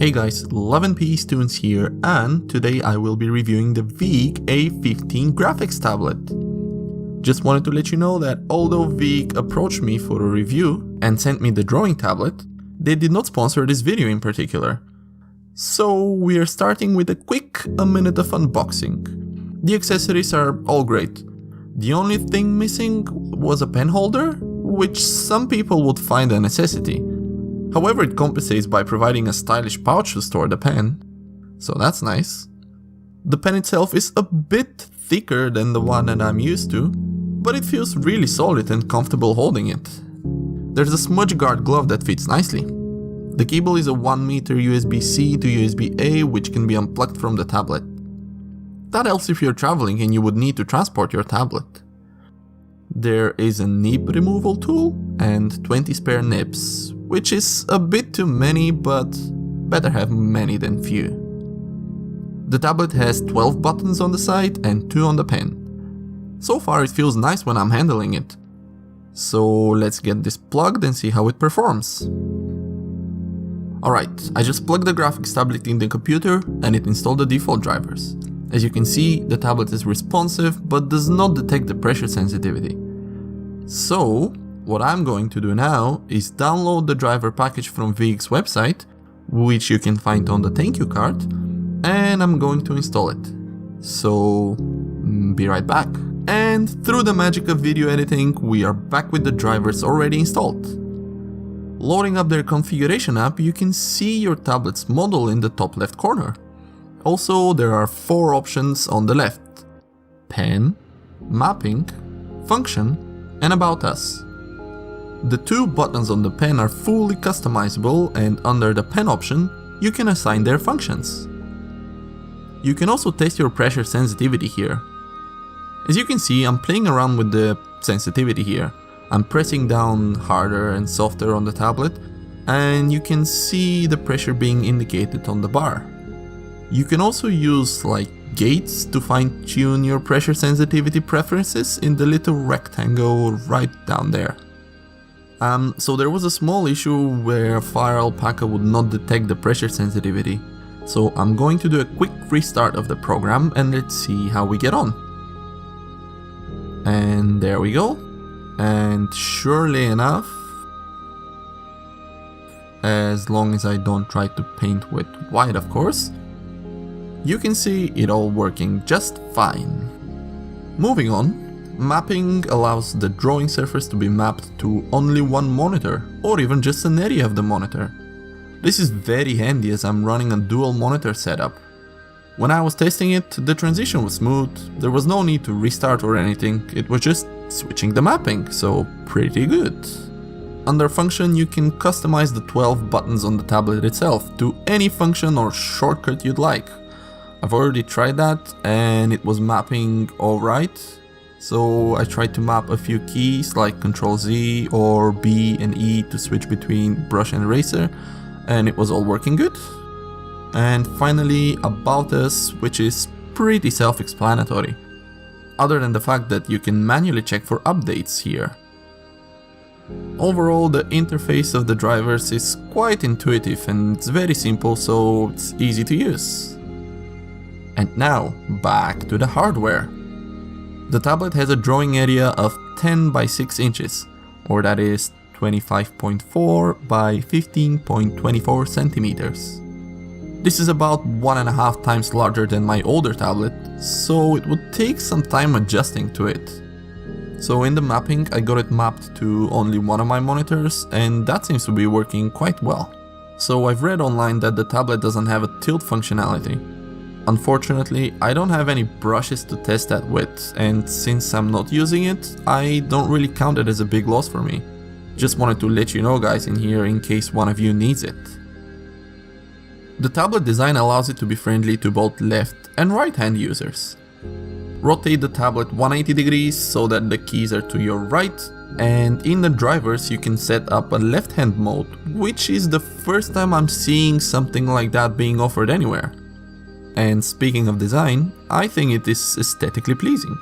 Hey guys, 11p Students here, and today I will be reviewing the VEIKK A15 Graphics Tablet. Just wanted to let you know that although VEIKK approached me for a review and sent me the drawing tablet, they did not sponsor this video in particular. So we are starting with a quick minute of unboxing. The accessories are all great. The only thing missing was a pen holder, which some people would find a necessity. However, it compensates by providing a stylish pouch to store the pen, so that's nice. The pen itself is a bit thicker than the one that I'm used to, but it feels really solid and comfortable holding it. There's a smudge guard glove that fits nicely. The cable is a 1 meter USB-C to USB-A, which can be unplugged from the tablet. That helps if you're traveling and you would need to transport your tablet. There is a nib removal tool and 20 spare nibs, which is a bit too many, but better have many than few. The tablet has 12 buttons on the side and 2 on the pen. So far it feels nice when I'm handling it. So let's get this plugged and see how it performs. Alright, I just plugged the graphics tablet in the computer and it installed the default drivers. As you can see, the tablet is responsive but does not detect the pressure sensitivity. So what I'm going to do now is download the driver package from VEIKK's website, which you can find on the thank you card, and I'm going to install it. So, be right back. And through the magic of video editing, we are back with the drivers already installed. Loading up their configuration app, you can see your tablet's model in the top left corner. Also, there are 4 options on the left: Pen, Mapping, Function, and About Us. The 2 buttons on the pen are fully customizable, and under the pen option, you can assign their functions. You can also test your pressure sensitivity here. As you can see, I'm playing around with the sensitivity here. I'm pressing down harder and softer on the tablet, and you can see the pressure being indicated on the bar. You can also use gates to fine-tune your pressure sensitivity preferences in the little rectangle right down there. So there was a small issue where Fire Alpaca would not detect the pressure sensitivity. So I'm going to do a quick restart of the program and let's see how we get on. And there we go. And surely enough, as long as I don't try to paint with white, of course, you can see it all working just fine. Moving on. Mapping allows the drawing surface to be mapped to only one monitor, or even just an area of the monitor. This is very handy as I'm running a dual monitor setup. When I was testing it, the transition was smooth, there was no need to restart or anything, it was just switching the mapping, so pretty good. Under Function, you can customize the 12 buttons on the tablet itself to any function or shortcut you'd like. I've already tried that and it was mapping alright. So I tried to map a few keys like Ctrl Z or B and E to switch between brush and eraser, and it was all working good. And finally, About Us, which is pretty self-explanatory, other than the fact that you can manually check for updates here. Overall, the interface of the drivers is quite intuitive and it's very simple, so it's easy to use. And now, back to the hardware. The tablet has a drawing area of 10 by 6 inches, or that is 25.4 by 15.24 centimeters. This is about 1.5 times larger than my older tablet, so it would take some time adjusting to it. So in the mapping, I got it mapped to only one of my monitors, and that seems to be working quite well. So I've read online that the tablet doesn't have a tilt functionality. Unfortunately, I don't have any brushes to test that with, and since I'm not using it, I don't really count it as a big loss for me. Just wanted to let you know guys in here in case one of you needs it. The tablet design allows it to be friendly to both left and right hand users. Rotate the tablet 180 degrees so that the keys are to your right, and in the drivers you can set up a left hand mode, which is the first time I'm seeing something like that being offered anywhere. And speaking of design, I think it is aesthetically pleasing.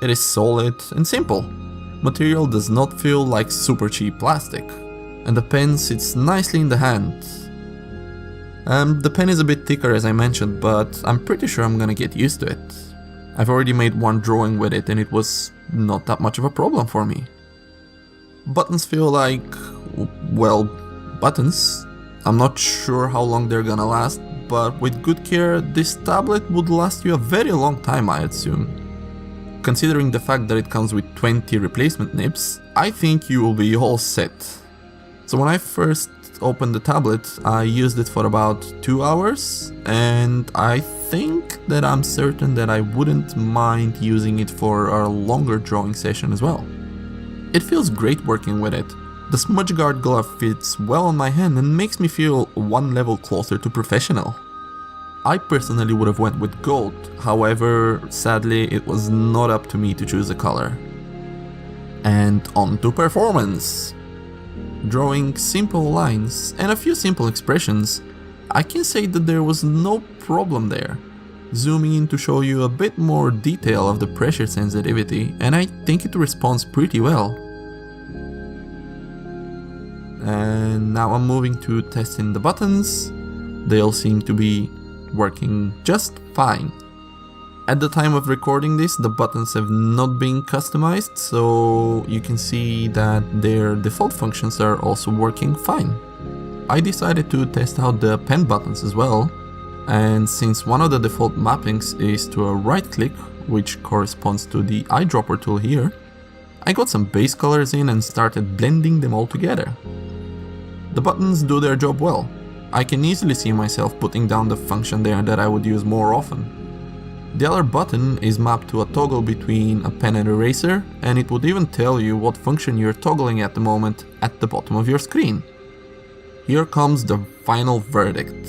It is solid and simple. Material does not feel like super cheap plastic, and the pen sits nicely in the hand. The pen is a bit thicker as I mentioned, but I'm pretty sure I'm gonna get used to it. I've already made one drawing with it and it was not that much of a problem for me. Buttons feel like, well, buttons. I'm not sure how long they're gonna last, but with good care, this tablet would last you a very long time, I assume. Considering the fact that it comes with 20 replacement nibs, I think you will be all set. So when I first opened the tablet, I used it for about 2 hours, and I think that I'm certain that I wouldn't mind using it for a longer drawing session as well. It feels great working with it. The smudge guard glove fits well on my hand and makes me feel one level closer to professional. I personally would have went with gold, however, sadly it was not up to me to choose a color. And on to performance! Drawing simple lines and a few simple expressions, I can say that there was no problem there. Zooming in to show you a bit more detail of the pressure sensitivity, and I think it responds pretty well. And now I'm moving to testing the buttons. They all seem to be working just fine. At the time of recording this, the buttons have not been customized, so you can see that their default functions are also working fine. I decided to test out the pen buttons as well, and since one of the default mappings is to a right click, which corresponds to the eyedropper tool here, I got some base colors in and started blending them all together. The buttons do their job well. I can easily see myself putting down the function there that I would use more often. The other button is mapped to a toggle between a pen and eraser, and it would even tell you what function you're toggling at the moment at the bottom of your screen. Here comes the final verdict.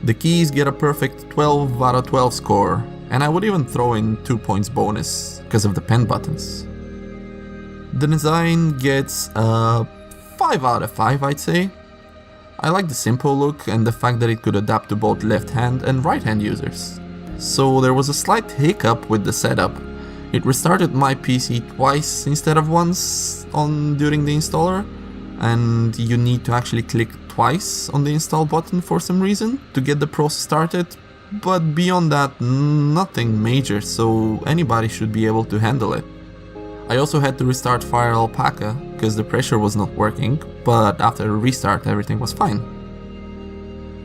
The keys get a perfect 12 out of 12 score, and I would even throw in 2 points bonus because of the pen buttons. The design gets a 5 out of 5, I'd say. I like the simple look and the fact that it could adapt to both left-hand and right-hand users. So there was a slight hiccup with the setup. It restarted my PC twice instead of once during the installer, and you need to actually click twice on the install button for some reason to get the process started, but beyond that, nothing major, so anybody should be able to handle it. I also had to restart Fire Alpaca because the pressure was not working, but after a restart everything was fine.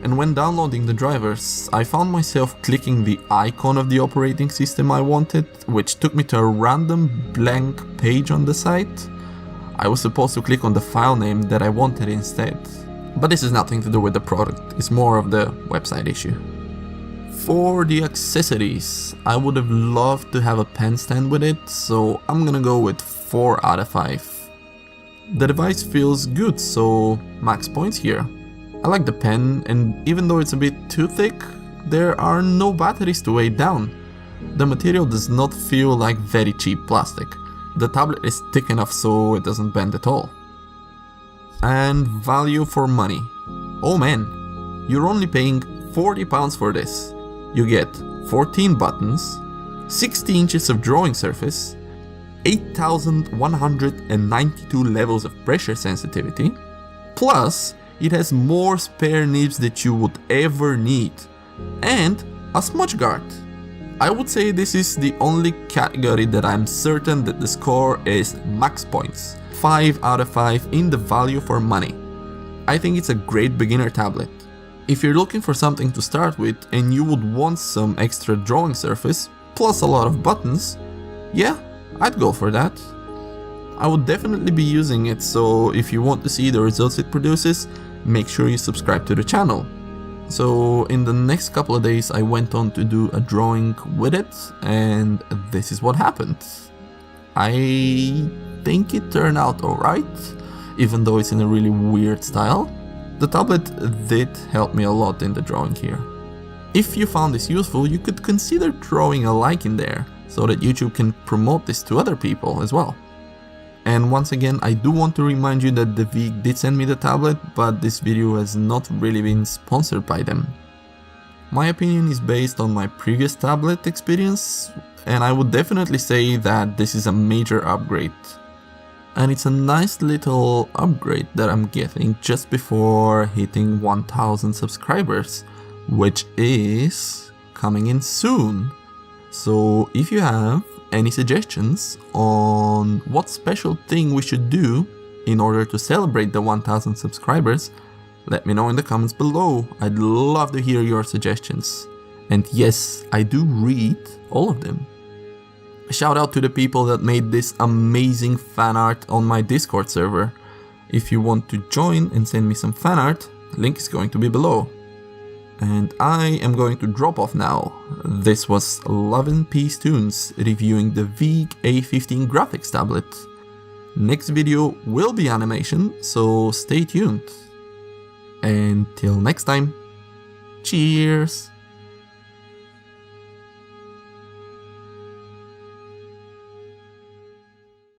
And when downloading the drivers, I found myself clicking the icon of the operating system I wanted, which took me to a random blank page on the site. I was supposed to click on the file name that I wanted instead. But this has nothing to do with the product, it's more of the website issue. For the accessories, I would have loved to have a pen stand with it, so I'm gonna go with 4 out of 5. The device feels good, so max points here. I like the pen, and even though it's a bit too thick, there are no batteries to weigh it down. The material does not feel like very cheap plastic. The tablet is thick enough so it doesn't bend at all. And value for money. Oh man, you're only paying £40 for this. You get 14 buttons, 60 inches of drawing surface, 8,192 levels of pressure sensitivity, plus it has more spare nibs that you would ever need, and a smudge guard. I would say this is the only category that I'm certain that the score is max points, 5 out of 5 in the value for money. I think it's a great beginner tablet. If you're looking for something to start with and you would want some extra drawing surface, plus a lot of buttons, yeah, I'd go for that. I would definitely be using it, so if you want to see the results it produces, make sure you subscribe to the channel. So in the next couple of days I went on to do a drawing with it, and this is what happened. I think it turned out alright, even though it's in a really weird style. The tablet did help me a lot in the drawing here. If you found this useful, you could consider throwing a like in there, so that YouTube can promote this to other people as well. And once again, I do want to remind you that the VEIKK did send me the tablet, but this video has not really been sponsored by them. My opinion is based on my previous tablet experience, and I would definitely say that this is a major upgrade. and it's a nice little upgrade that I'm getting just before hitting 1000 subscribers, which is coming in soon. So if you have any suggestions on what special thing we should do in order to celebrate the 1000 subscribers, let me know in the comments below. I'd love to hear your suggestions. And yes, I do read all of them. A shout out to the people that made this amazing fan art on my Discord server. If you want to join and send me some fan art, the link is going to be below. And I am going to drop off now. This was Love and Peace Tunes reviewing the VEIKK A15 Graphics Tablet. Next video will be animation, so stay tuned. Until next time, cheers!